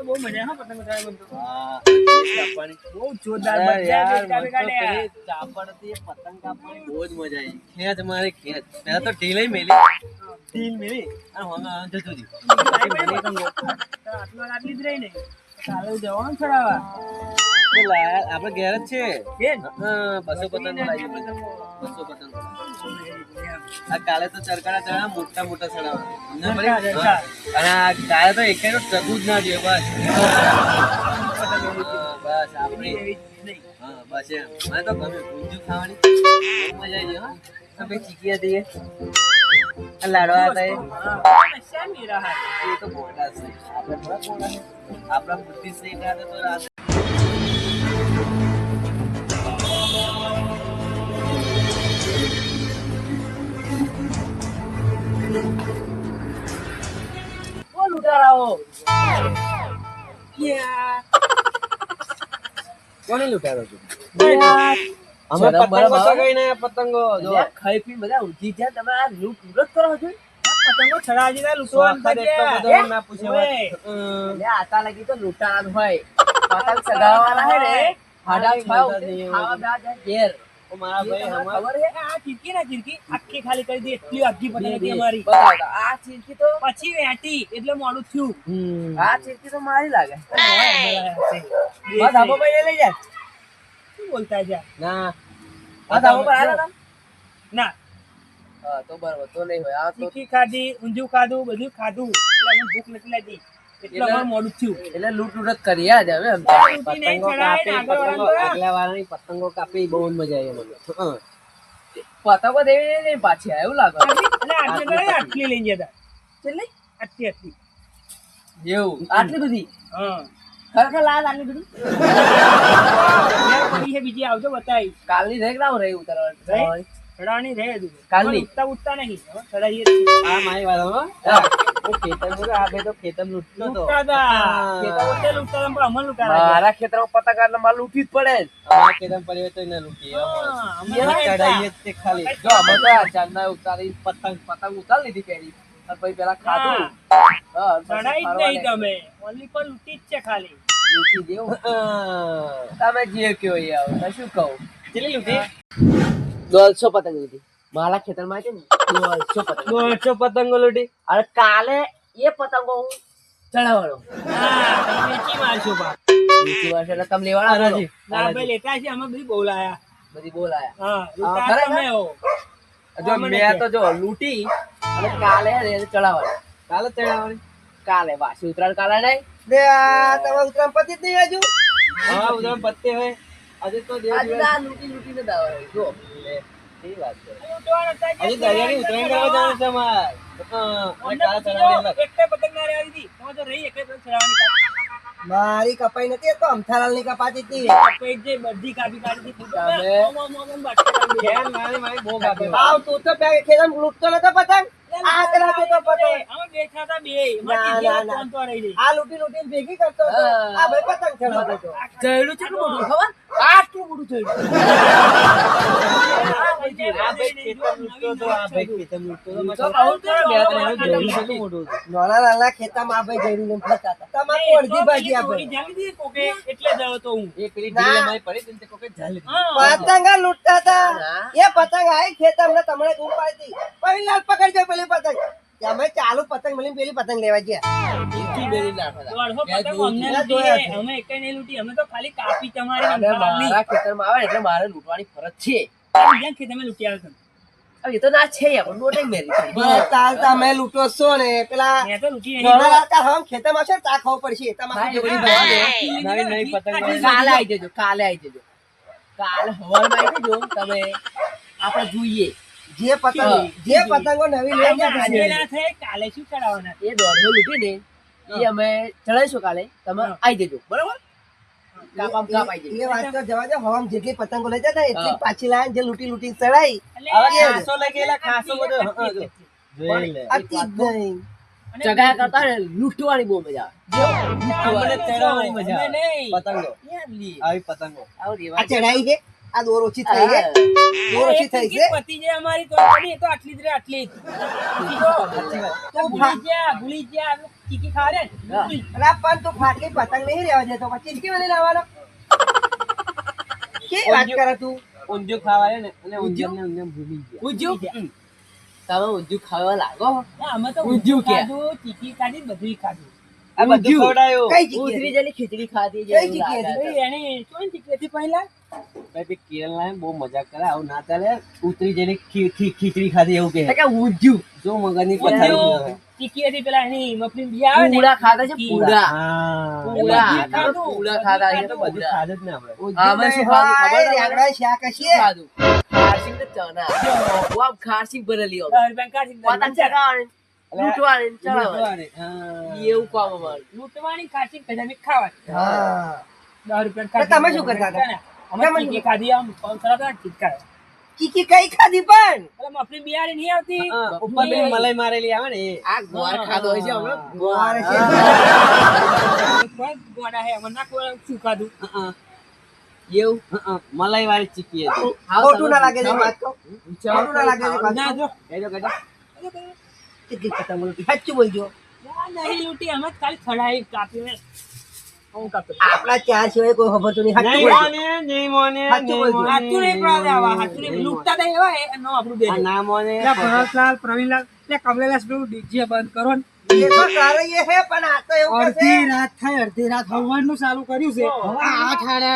બહુ મજા હા પતંગ ઉડાડવાની મને તો. હા કાપવાની બહુ જોરદાર અરે બધા યાર દેખાડે મને તો કાઢે. પેલી ચાપડથી પતંગ કાપવાની બહુ જ મજા આવી. ખેંચ મારે ખેંચ પહેલા તો ઢીલી મેલી ઢીલ મેલી અને હોમાં જતું રહ્યું. પછી મને કંગો આટલો આટલી જ રહી ને કાલે જવાનું છોડાવા. પેલા આપણે ઘેર જ છે. ઘેર? હા 200 પતંગ લાવી 200 પતંગ. આ કાલે તો ચરકારા ચડા મોટા મોટા ચડાવવા અને આ કાલે તો એકેનો ટકું જ ના જોઈએ બસ. બસ આપણી હા બસ એમ મને તો ગમે ઊંધિયું ખાવાની બહુ મજા આવી ગઈ. હા આપણે ચીકી હતી એ લાડવા હતા એ તો મોટા છે આપણે થોડા મોટા છે આપણા બુદ્ધિ છે એટલે તો રાતે કોણ ઉડાડાવો? કોને લૂંટાયો તું? અમે પતંગો તો કઈ નહીં પતંગો જો ખાઈ પી બધા ઊંઘી ગયા તમે આ લૂંટ કરો છો? પતંગો છડાજી ના લૂંટવાનું ના પૂછે આતા લાગી તો લૂંટાવાનું હોય. પતંગ ચગાવવાના હે રે હાડા ખાવા બેઠા ઘેર. મારા ભાઈ ખબર હે આ ચીરકી ના ચીરકી આખી ખાલી કરી દી એટલી આખી પતંગ હતી અમારી. આ ચીરકી તો પછી વેટી એટલે મોડું થયું. આ ચીરકી તો મારી લાગે. બસ ધાબો પર લઈ જા. શું બોલતા છે? ના આ ધાબો પર આયા હતા? ના હા તો બરાબર તો નહીં હોય આ તો ચીકી ખાધી ઊંધિયું ખાધું બધું ખાધું એટલે અમને ભૂખ નથી લાગી એટલે અમારું મોડું થયું. એટલે લૂંટ લૂંટ કરી યાદ હવે એમ પતંગો કાપી પતંગો આગલા વાળાની પતંગો કાપી બહુ મજા આવી મને. પતંગો દેવી નહીં પાછી એવું લાગે. એટલે આટલી ગળી આટલી લઈ ગયા હતા. કેટલી? આટલી આટલી એવું આટલી બધી? હા ખરેખર લાલ આટલી બધી પડી છે બીજી આવજો બતાવી. કાલની રહી લાવ રહી ઉતારવાની ચડાવવાની રહે હજુ. કાલની ઉઠતા ઉઠતા નહીં ચડાવીએ આ મારી વાત હો હું ખેતર બોલો આ ભાઈ તો ખેતર લૂંટતો હતો મારા ખેતરમાં પતંગ એટલે મારે લૂંટવી જ પડે. અમારા ખેતર પડ્યો તો ના લૂંટીએ ચડાઈએ તે ખાલી જો અમે તો ચાંદા ઉતારી પતંગ ઉતારી લીધી કેરી પછી પેલા ખાધું ચડાઈ જ નહીં તમે ઓનલી પર લૂંટી જ છે ખાલી લૂંટી દેવું. તમે જે કયો યાર શું કહું કેટલી લૂંટી? 150 પતંગ લીધી મારા ખેતરમાં છે ને 150 પતંગો લૂંટી. અરે કાલે એ પતંગો હું ચડાવવાનો. વેચી મારશું એટલે તમે લેવાના નથી? ના ભાઈ લેતા છે અમે બધી બોલાયા જો મેં તો જો લૂંટી અને કાલે ચડાવવાની કાલે વાસી ઉતરાણ કાલે નહીં તમે ઉતરાણ પતિ જ નહીં હજુ? હા ઉધર પત્તે હોય આજે તો દેવ દિવસ લૂંટી ને દાવા જો એ વાત છે આજે દરિયાની ઉતરાણ કરવા જવાનું છે અમાર. અને કાલે ચડાવવાની એક પતંગ ના રહેવા દીધી તમે તો રહી એક પતંગ ચડાવવાની. મારી કપાઈ નથી તો અમથાલાલ ની કપાતી હતી. કપાઈ જે બધી કાપી કાઢી દીધી બહુ કાપી આવ તું તો બે ખેતમ લૂંટતો નતો પતંગ આ કરાતો તો પતંગ અમે બેઠા હતા બે આ લૂંટી લૂંટીને ભેગી કરતો હતો આ ભાઈ પતંગ ચડાવતો હતો. જયડું કેટલું મોટું ખબર? આટલું મોટું જયડું. નાના નાના ખેતરમાં આ ભાઈ જઈને લઈને ફરતા હતા. તમાકુ અડધી ભાજી આ ભાઈ એટલે જયો તો હું પતંગ લૂંટતા હતા. એ પતંગ આવી ખેતર તમને દૂર પાડી પેલી લાલ પકડજો પેલી પતંગ અમે ચાલુ પતંગ મળીને પેલી પતંગ લેવા ગયા. અમે એક નહીં લૂંટી અમે તો ખાલી કાપી તમારી મારા ખેતરમાં આવે એટલે મારે લૂંટવાની ફરજ છે. બીજા ખેતરમાં લૂંટી આવે એ તો ના છે તમે લૂંટો છો ને પેલા ખેતરમાં છે તા ખાવું પડશે. કાલે આવી જજો કાલે હવારમાં આવી જજો તમે આપણે જોઈએ જે પતંગો નવી લઈ ગયા કાલે શું ચડાવવાના એ દોઢો લૂંટી ને એ અમે ચડાવીશું કાલે તમે આવી જજો બરાબર. એ વાત તો જવા દો હવામાં જેટલી પતંગો લઈ જતા એટલી પાછી લાવીને જે લૂંટી લૂંટી ચડાઈ ચગા કરતા ને લૂંટવાની બહુ મજા પતંગો આવી પતંગો આ ચડાઈ છે આ દોર ઓછી થઈ છે દોર ઓછી થઈ છે પતિ જે અમારી તો પડી તો આટલી જ રે આટલી જ ભૂલી ગયા ચીકી ખા રે અલા પણ તું ફાટલી પતંગ નહીં રહેવા દેતો પછી કેમ નહીં લાવવાનો કે વાત કરે તું ઊંધિયું ખાવાય ને અને ઊંધિયું ભૂલી ગયા ઊંધિયું તમે ઊંધિયું ખાવા લાગો અમે તો ઊંધિયું કે? ખાધું ચીકી ખાધી બધું ખાધું આ બધું ખવડાયો કઈ ચીકી ઉતરી હતી? જેલી ખીચડી ખાધી કઈ ચીકી હતી? એની શું ચીકી હતી પહેલા ભાઈ કેરળ ના બહુ મજાક કરે આવું ના ચાલે ઉતરી જેલી ખીચડી ખાધી એવું કે ઊંધિયું જો મગજની ઊંધિયું ચીકી હતી પેલા એની મફલી બી આવે ને પૂડા ખાધા છે ઈ. પૂડા પૂડા. પૂડા ખાધા છે તો બધું ખાધું જ ને આપણે આમાં શું ખાધું ખબર છે? રેંગણા શાક હશે. ખારસિંગ તો ચણા વાવ ખારસિંગ ભરેલી હોય 10 રૂપિયા કાઢી પતંગ ચગાવવાની લૂંટવાની ચડાવવાની એવું કામ અમારું લૂંટવાની ખાસી કદાચ ખાવાની હા. 10 રૂપિયા તો તમે શું કરતા હતા? અમે ચીકી ખાધી આમ પંચરા તો ચીકા ચીકી કઈ ખાધી પણ અરે મફલી બિયારી નહીં આવતી ઉપર પેલી મલાઈ મારેલી આવે ને આ ગોળ ખાધો હોય છે હમણાં ગોળ છે. પણ ગોડા હે મને ના કોઈ શું ખાધું એવું મલાઈ વાળી ચીકી હતી ખોટું ના લાગે છે વાત કહું. ખોટું ના લાગે છે વાત ના કહું. જો કહેજો કહેજો ચીકી પતંગ બોલતી. સાચું બોલજો. ના, નહીં લૂંટી અમે જ ખાલી ખડાઈ કાપીને હું કાપી આપણા ચાર સિવાય કોઈ ખબર તો નહીં. સાચું નહીં બોલજો. મોને નહીં મોને સાચું બોલજો. હાચું નહીં પડાવે આવા હાચું નહીં લૂંટતા તો એવા એ નો આપણું દે આ ના મોને ભરતલાલ પ્રવીણલાલ ને કમલેલાલ પેલું ડીજે બંધ કરો ને એ તો સારું એ હે પણ આ તો એવું કરશે. રાત થાય અડધી રાત હવાનું ચાલુ કર્યું છે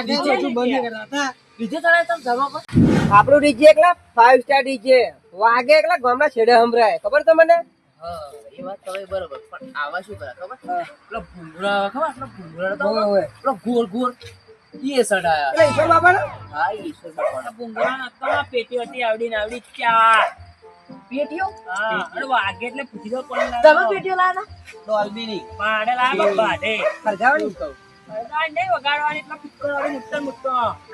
ડીજે હજુ બંધ કરતા હતા બીજે ચડાય તમે જવા પર આપણું ડીજે એકલા 5 સ્ટાર ડીજે વાગે એકલા ગામના છેડે સંભળાય ખબર તમને હા એ વાત તમે બરોબર પણ આવા શું કરે ખબર પેલો ભૂંગળા ખબર પેલો ભૂંગળા તો ઓવે. પેલો ગોળ ગોળ ઈ સડાયા એટલે ઈશ્વર બાપાનો હા ઈ ઈશ્વર બાપાના. ભૂંગળા નતા પેટી હતી આવડી ને આવડી ચાર પેટીઓ હા અરે વાગે એટલે પૂછી દો કોણ તમે લાવ્યો પેટીઓ લાયા હતા ડોલ્બીની પાડે લાવ્યો બાડે ખરજાવાની અરે નહીં વગાડવાની એટલા પિક્ચર વાળી મુક્ત મુક્ત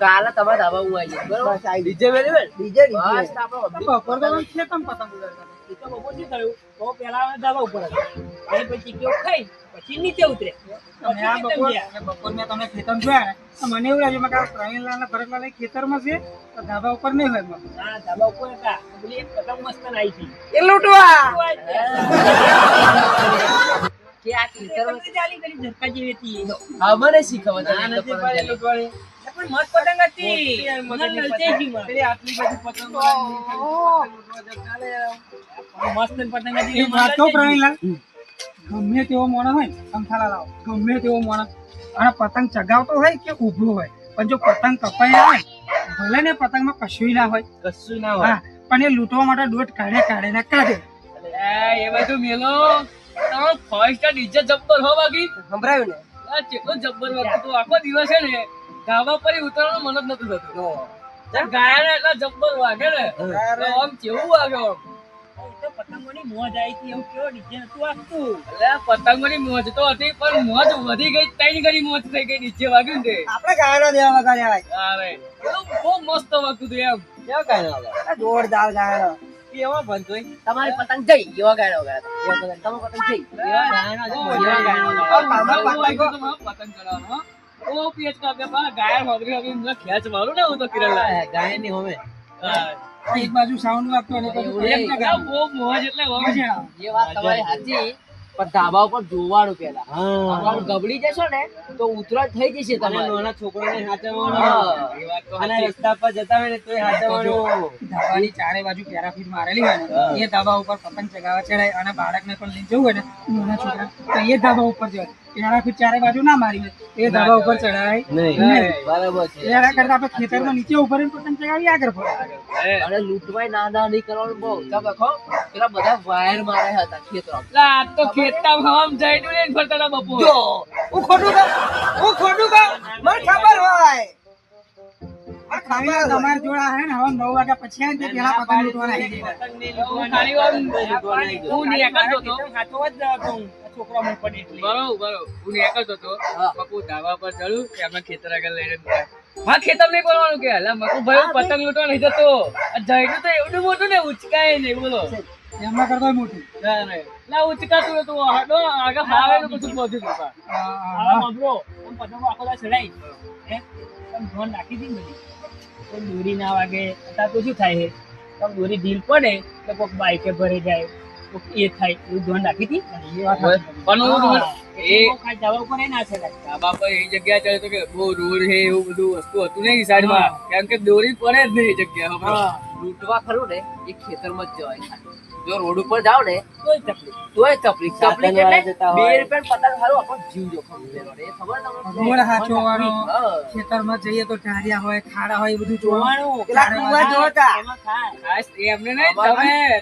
કાલે તમારા ધાબા હું આવી જઈશ બરોબર બસ આવી ડીજે મેળવે ને ડીજે બસ ડીજે આપણો બપોર તો છે તમ પતંગ ઉડાડતા એ તો બપોર શું થયું તો પેલા ધાબા ઉપર હતા અને પછી કેવું ખાઈ પછી નીચે ઉતરે બપોર મેં તમે ખેતર જોયા ને તો મને એવું લાગ્યું કે પ્રવીણલાલ ને ભરતલાલ ખેતરમાં છે તો ધાબા ઉપર નહીં હોય હા ધાબા ઉપર હતા પેલી એક પતંગ મસ્ત આવી હતી એ લૂંટવા કે આ ખેતરમાં ચાલી કરી ઝટકા જેવી હતી ખબર શી ખબર ના, તમને નથી તો પાડી લૂંટવાની. પણ મસ્ત પતંગ હતી મને લલચાઈ ગઈ મને. આટલી બધી પતંગો મસ્ત પતંગ હતી વાત કહું પ્રવીણલાલ ગમે તેવો મોણસ હોય સમથાલા લાવો ગમે તેવો મોણસ અને પતંગ ચગાવતો હોય કે ઊભો હોય પણ જો પતંગ કપાઈ આવે ભલે ને પતંગમાં કશું ના હોય કશું ના હા પણ એ લૂંટવા માટે દોટ કાઢે કાઢે એ બધું મેલો તમે ફર્સ્ટ ડીજે જબ્બર હો બાકી સંભળાયું ને આ ચેટલો જબ્બર વાગતું તો આખો દિવસ છે ને ધાબા પર ઉતરવાનું મન જ નતું થતું ગાયના એટલા જબ્બર વાગે ને તો આમ કેવું વાગે આમ પતંગોની મોજ આવી હતી એવું કેવો ડીજે નતું વાગતું એટલે આ પતંગોની મોજ તો હતી પણ મોજ વધી ગઈ ત્રણ ગણી મોજ થઈ ગઈ નીચે વાગ્યું ને તે આપણે ગાયનો દેવા વગાડ્યા હોય અરે એવું બહુ મસ્ત વાગતું હતું એમ કેવા ગાયનો વાગે આ જોરદાર ગાયનો એવા બનતો તમારી પતંગ જઈ એવા ગાયનો વગાડ્યા તમે પતંગ જઈ એવા ગાયનો એવા ગાયનો પતંગ ચડાવવાનો ઓ પેચ કાપે પા ગાય મોગરી હવે મને ખેંચ મારું ને હું તો કિરણલા ગાય ની હોમે એક બાજુ સાઉન્ડ વાગતો અને એક એક બહુ મોજ એટલે હોય છે એ વાત તમારી સાચી પણ ધાબા ઉપર જોવાનું પેલા આમ ગબડી જશો ને તો ઉતરા થઈ જશે તમે નાના છોકરાને હાચવવાનો એ વાત તો અને રસ્તા પર જતા હોય ને તોય હાચવવાનો ધાબાની ચારે બાજુ પેરાફીટ મારેલી હોય ને એ ધાબા ઉપર પતંગ ચગાવવા ચડાય અને બાળકને પણ લઈ જવું હોય ને નાના છોકરા તો એ ધાબા ઉપર જવાય પેરાફીટ ચારે બાજુ ના મારી હોય એ ધાબા ઉપર ચડાય નહીં બરાબર છે એના કરતા આપણે ખેતરમાં નીચે ઉભા રહીને પતંગ ચગાવી આગળ ફરે અને લૂંટવાય ના નહીં કરવાનું બહુ ચાલો પેલા બધા વાયર મારે હતા ખેતરમાં આ તો ખેતરમાં હમ જઈડું ને ફરતા હતા બપોર જો હું ખોટું કહું મને ખબર હોય આ ખાલી તમાર જોડા હે ને હવે 9 વાગ્યા પછી આવે ને તે પેલા પતંગ લૂંટવાના આવી જાય હું નીકળતો હતો હાથો જ કહું છોકરા મને પડે એટલે બરોબર હું નીકળતો હતો મકુ ધાબા પર ચડ્યું કે અમે ખેતર આગળ લઈને હા ખેતર નહીં બોલવાનું કે હલા મકુ ભાઈ હું પતંગ લૂંટવા નહીં જતો જઈડું તો એવડું મોટું ને ઉચકાય નહીં બોલો એમના કરતા મોટું ના ઉચકાતું હતું હાડો આગળ હાવેલું બધું પહોંચ્યું હતું હા મગરો આમ પતંગો આખો દા ચડાઈ હે તમે ધોન રાખી દી બધી કોઈ દોરી ના વાગે અત્યારે તો શું થાય છે કોઈક દોરી ઢીલ પડે એટલે કોઈક બાઈકે ભરી જાય કોઈક એ થાય એવું ધ્યાન રાખી હતી એ વાત પણ હું એ દવા ઉપર એ ના છે કાંઈ. ધાબા પર એ જગ્યા ચડે તો કે બહુ રોડ છે એવું બધું વસ્તુ હતું નહીં સાઈડમાં કેમ કે દોરી પડે જ નહીં એ જગ્યા ઉપર. લૂંટવા ખરું ને એ ખેતરમાં જ જવાય ખાલી. જો રોડ ઉપર જાવ ને કોઈ તકલીફ તોય તકલીફ તકલીફ વાળા એટલે જતા 2 હોય. રૂપિયા પતંગ હારું આપણો જીવ જોખમ લેવાનો એ ખબર તમને ગોળ હાચવવાનો, હા. ખેતરમાં જઈએ તો ઢારિયા હોય ખાડા હોય એ બધું જોવાનું. જોવાનું પેલા કુવા જોતા. એમાં થાય ખાસ એમને નહીં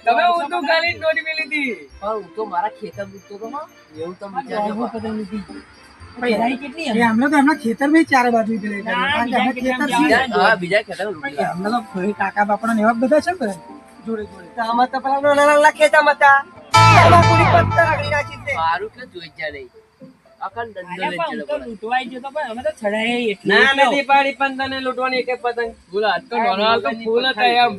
તમે ઊંધું ખાલી દોરી મેલી હતી. પણ હું તો મારા ખેતર લૂંટતો તો હા. એવું તમે વિચારજો બહુ પતંગ લીધી. પૈસાઈ કેટલી એ એમ? અમને તો એમના ખેતરમાં ચારે બાજુ પેલી ના, કારણ કે અમે બીજા ખેતર છીએ. હા બીજા ખેતર લૂંટી અમને તો ભાઈ કાકા બાપાના ને એવા બધા છે ને બધા જોડે જોડે. તો આમાં તો પેલા નાના નાના ખેતરમાં હતા. એમાં પૂરી પત્તા રગડી નાખી છે. મારું કે જોઈ જાય નહીં અખંડ દંડો અરે પણ હું તો લૂંટવાઈ ગયો તો પણ અમે તો છડાય એટલું ના એટલું. નથી પાડી પણ તને લૂંટવાની એક પતંગ બોલો આજ તો નાનો હાલ તો ફૂલ હતા એમ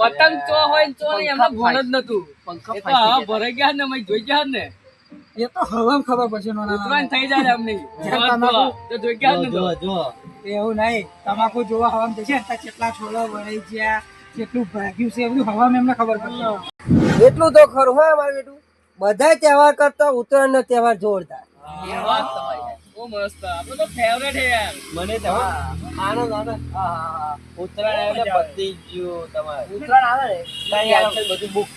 પતંગ ચો હોય ને ચો નહીં એમને ભણ જ નતું પંખા એ તો હા ભરાઈ ગયા ને અમે જોઈ ગયા ને એ તો હવામાં ખબર પડશે નાના ઉતરાણ નાના. થઈ જાય અમને તો જોઈ ગયા ને તો એવું નહીં તમાકુ જોવા હવામાં જશે ને ત્યાં કેટલા છોડો વળી ગયા કેટલું ભાગ્યું છે એ બધું હવામાં એમને ખબર પડશે. એટલું તો ખરું હા મારું બેટું. બધા તહેવાર કરતા ઉત્તરાયણ નો તહેવાર જોરદાર. એ વાત તમારી બહુ મસ્ત આપણો તો ફેવરેટ છે યાર મને તો આનંદ આનંદ હા ઉત્તરાયણ એટલે પતી ગયું તમારે ઉત્તરાયણ આવે ને ત્યાં યાર બધું બુક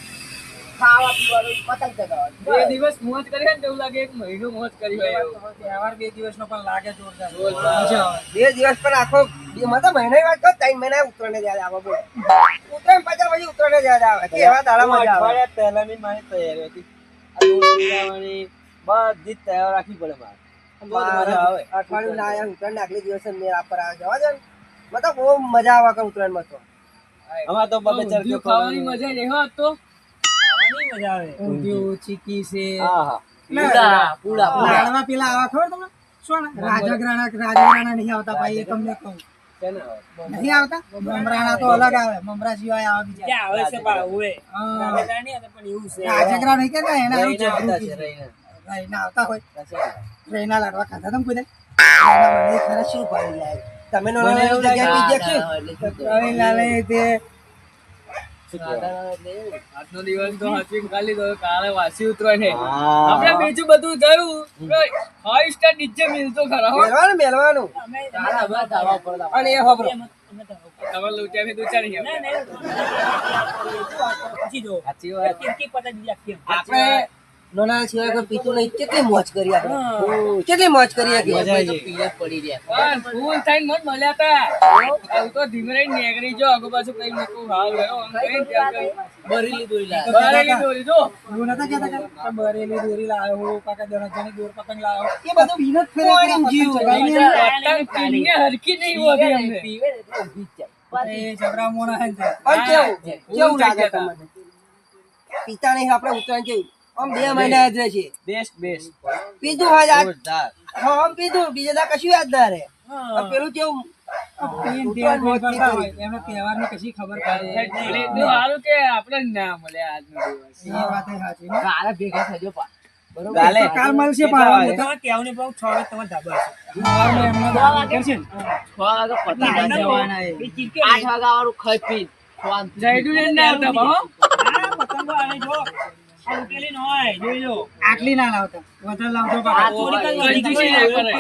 ખાવા પીવાનું પતંગ ચગાવવાનું બે દિવસ મોજ કરી હોય ને તો એવું લાગે એક મહિનો મોજ કરી હોય એવું. તહેવાર 2 દિવસનો પણ લાગે જોરદાર. જોરદાર. મજા આવે. 2 દિવસ પણ આખો મતલબ મહિનાની વાત કરો 3 મહિના ઉત્તરાયણ યાદ આવે બોલો. ઉત્તરાયણ પછી પછી ઉત્તરાયણ યાદ આવે કે એવા દાડા મજા આવે. અઠવાડિયા પહેલાની મારી તૈયારી હતી આ દોરી લેવાની બધી જ તૈયાર રાખવી પડે મારે બહુ જ મજા આવે અઠવાડિયું ના આવ્યા ઉત્તરાયણ આગલે દિવસે મેળા પર આવે જવા દે ને. મતલબ બહુ મજા આવે કે ઉત્તરાયણમાં તો. અમાર તો બબે ઊંધિયું ચરખ્યો ખાવાની મજા જ એવો હતો. ખાવાની મજા આવે ઊંધિયું, ચીકી છે હા હા પૂડા પૂડા પૂડા લાડવા પેલા આવા ખબર તમને શું ને? રાજગરાણા નહીં આવતા ભાઈ એ તમને કહું નહીં આવતા. મમરાણા તો અલગ આવે, મમરા સિવાય આવે બીજા. ક્યાં આવે છે બા ઓએ હા. રામેદાર નહીં હતા પણ એવું છે રાજગરા નહીં કેતા એના એવું રહીને આવતા છે, છે રહીને. રહીના આવતા હોય. રહીના લાડવા ખાધા તમે કોઈ દે? ખરા શું ભાઈ યાર. તમે નો જગ્યા બીજે શું? રહીના લઈ તે આજનો દિવસ તો હાચવીને ખાલી તો કાલે વાસી ઉતરાય છે હા. આપણે બીજું બધું થયું 5 સ્ટાર નીચે મિલતો ખરા હો. મેળવાનું મેળવાનું. અમે કાલે અમે ધાબા ઉપર હતા. અને એ ખબર અમે તો તમારે લૂંટ્યા મેં દૂચા નહીં ના આવે. ના પછી જો સાચી વાત. તીરકી પતંગ બીજા કેમ આપણે નાના સિવાય કોઈ પીતું નહીં. કેટલી મોજ કરી આપણે. હા. કેટલી મોજ કરી કે અમે તો પીને જ પડી રહ્યા પણ ફૂલ થઈને મત મળ્યા તા આવું તો ધીમે રહીને નેગરી જો આગળ પાછું કઈ મૂકું હાલ ગયો આમ કઈ ત્યાં કઈ બરેલી દોરી લાવે. બરેલી દોરી જો એવું નતા કહેતા કે બરેલી દોરી લાવ્યો, કાકા દરજ્જાની દોર પતંગ લાવ્યો. એ બધું પીને જ ફરે પોણી પતંગ જીવ. ચગાવીને પતંગ પીને હરખી નહીં હોતી અમને. પીવે ને એટલે ઊભી જ જાય. એ જબરા મોણા હે ને તે. પણ કેવું કેવું લાગે ગયા તમને? પિતા નહીં આપણે ઉત્તરાયણ કેવું આમ 2 મહિના યાદ રહે છે. બેસ્ટ બેસ્ટ પીધું હોય આજ જોરદાર. હા આમ પીધું બીજે દા કશું યાદ ના રહે. હા. પેલું કેવું પીને તહેવાર નહીં કરતા હોય. એમને તહેવારની કશી ખબર પડે એટલું સારું કે આપણે ના મળ્યા આજનો દિવસ. એ વાત એ સાચી હો. કાલે ભેગા થજો પા બરોબર. કાલે કાલ મળશે કેટલા પાછા. વાગે? તમારે કહેવાનું પણ 6 વાગે તમારે ધાબા હશે સવારમાં એમને દારૂ કરશે ને. 6 વાગે પતંગ ના, જવાના એ. એ ચીરકે 8 વાગે વાળું ખાઈ પી શાંતિ. જયડું લઈને ના આવતા બા, હો. હા પતંગો આવે જો આ ઉકેલી ન હોય જોઈ લો આટલી ના લાવતા, વધારે લાવજો આ કાકા. થોડીક જ કંજૂસી ના કરે.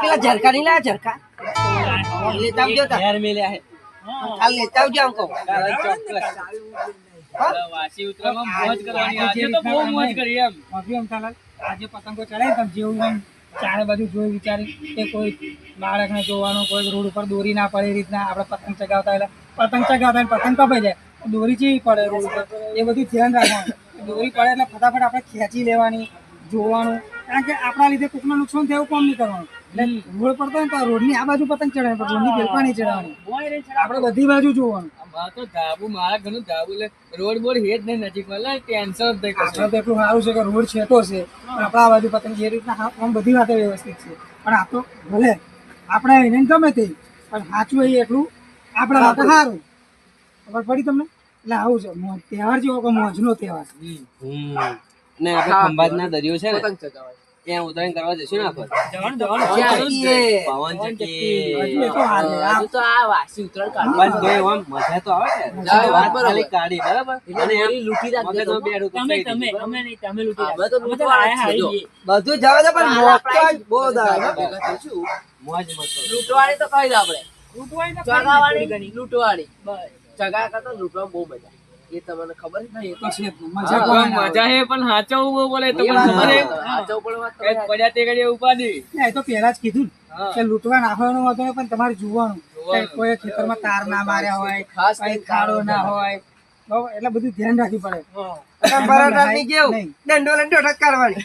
પેલા ઝરકા નહીં લાયા ઝરકા લેતા આવજો તા. ઘેર મેલ્યા હે. હા કાલ લેતા આવજો આમ કહું. કાલે ચોક્કસ. વાસી ઉતરામાં મોજ કરવાની આજે તો બહુ મોજ કરી એમ. માફી અમથાલાલ, આજે પતંગો ચડાય તમે જેવું એમ ચારે બાજુ જોઈ વિચારી કે કોઈ બાળકને જોવાનું, કોઈ રોડ ઉપર દોરી ના પડે એ રીતના આપણે પતંગ ચગાવતા એટલે પતંગ ચગાવતા એટલે પતંગ કપાઈ જાય, દોરી ચેવી પડે રોડ ઉપર એ બધું ધ્યાન રાખવાનું. દોરી પડે એટલે ફટાફટ આપણે ખેંચી લેવાની, જોવાનું, કારણ કે આપણા લીધે કોકનું નુકસાન થાય એવું કામ નહીં કરવાનું. એટલે રોડ પડતો હોય ને તો રોડની આ બાજુ પતંગ ચડાવે પણ રોડની બિલકુલ નહીં ચડાવવાની. આપણે બધી બાજુ જોવાનું. આ તો ધાબુ મારા ઘરનું ધાબુ લે રોડ બોર્ડ હેડ નહીં નજીકમાં લે ટેન્શન જ નહીં કશું. આપણે તો એટલું સારું છે કે રોડ છેટો છે, આપણા આ બાજુ પતંગ જે રીતના આમ બધી વાતે વ્યવસ્થિત છે. પણ આ તો ભલે આપણે એને ગમે તે પણ સાચું એ એટલું આપણા માટે સારું. ખબર પડી તમને? એટલે આવું છે તહેવાર જેવો કે મોજનો તહેવાર. ને આપણે ખંભાતના દરિયો છે ને પતંગ ચગાવાય. ત્યાં ઉતરાયણ કરવા જશું ને આપણે જવાનું પવન ચક્કી હજુ એ તો હાલ છે. આ હજુ તો આ વાસી ઉત્તરાયણ બસ ભાઈ આમ મજા તો આવે ને વાત ખાલી કાઢી બરાબર અને એમ લૂંટી મગજમાં બેઠું તો તમે થઈ તમે ગયું. અમે નહીં તમે લૂંટી અમે તો અમે તો લૂંટવાના લાયા જ છે, હારી બધું જવા દે પણ મોજ તો આજ બહુ જ આવે. ભેગા થઈશું, મોજ મસ્ત. લૂંટવાની તો કઈ આપણે લૂંટવાની તો ચગાવવાની ઘણી. લૂંટવાની ચગા કરતા લૂંટવા બહુ મજા એ તમને ખબર છે ને એ તો છે જ ને. મજા કોઈ ના આવે. મજા હે પણ હાચવવું બહુ બોલે એ તમને વાત ખબર હે સાચો પણ વાત કઈ પડ્યા તે ઘડીએ ઉપાડી ના, એ તો પહેલા જ કીધું ને હા. કે લૂંટવા નાખવાનું હતું ને, પણ તમારે જોવાનું જોવાનું. કે કોઈ ખેતરમાં તાર ના માર્યા હોય, ખાસ કઈ કરીને ખાડો તારો ના હોય, બરાબર? એટલે બધું ધ્યાન રાખવું પડે. બરાટાની કેવું નહીં. દંડો લઈને ઢોઢક કરવાની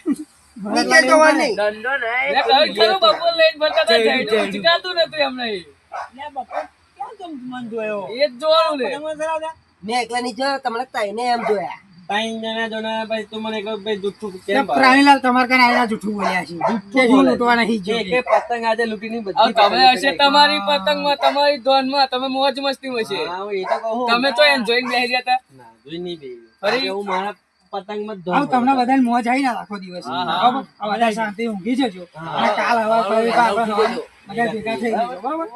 નીચે જોવાની નહીં. દંડો નહીં લે કઈ ખરું બપોર લઈને ફરતા હતા જઈનું ઉચકાતું નતું એમને લે બપોર ક્યાં તમે મન જોયો? એ જ જોવાનું ને પતંગ ચગાવતા? મેં એકલા નહીં જોયો, તમને તાઈને એમ જોયા. ત્રણ જણા જોડે ભાઈ તું મને કહો ભાઈ જુઠ્ઠું તે કેમ બોલે? પ્રાણીલાલ તમારે કાંઈ આયલા જૂઠું બોલ્યા છે. કે શું લૂંટવા નહીં જે જોઈએ. કે પતંગ આજે લૂંટીની બધી હવે તમે પતંગ હશે ચગાવી. તમારી પતંગમાં તમારી ધોનમાં તમે મોજ મસ્તી હશે હા, હું એ તો કહું. તમે તો એન્જોય બેસી રહ્યા હતા ના, જોઈ નહીં બેહી. ફરી? આજે હું મારા પતંગમાં જ ધોમ આવું તમને ભરતો. બધાને મોજ આવી ના આખો દિવસ. હા, હા. બરાબર? આ બધા શાંતિ ઊંઘી જજો. અને કાલ હવાર પછી આપણે બધા ભેગા થઈ જજો. બરાબર?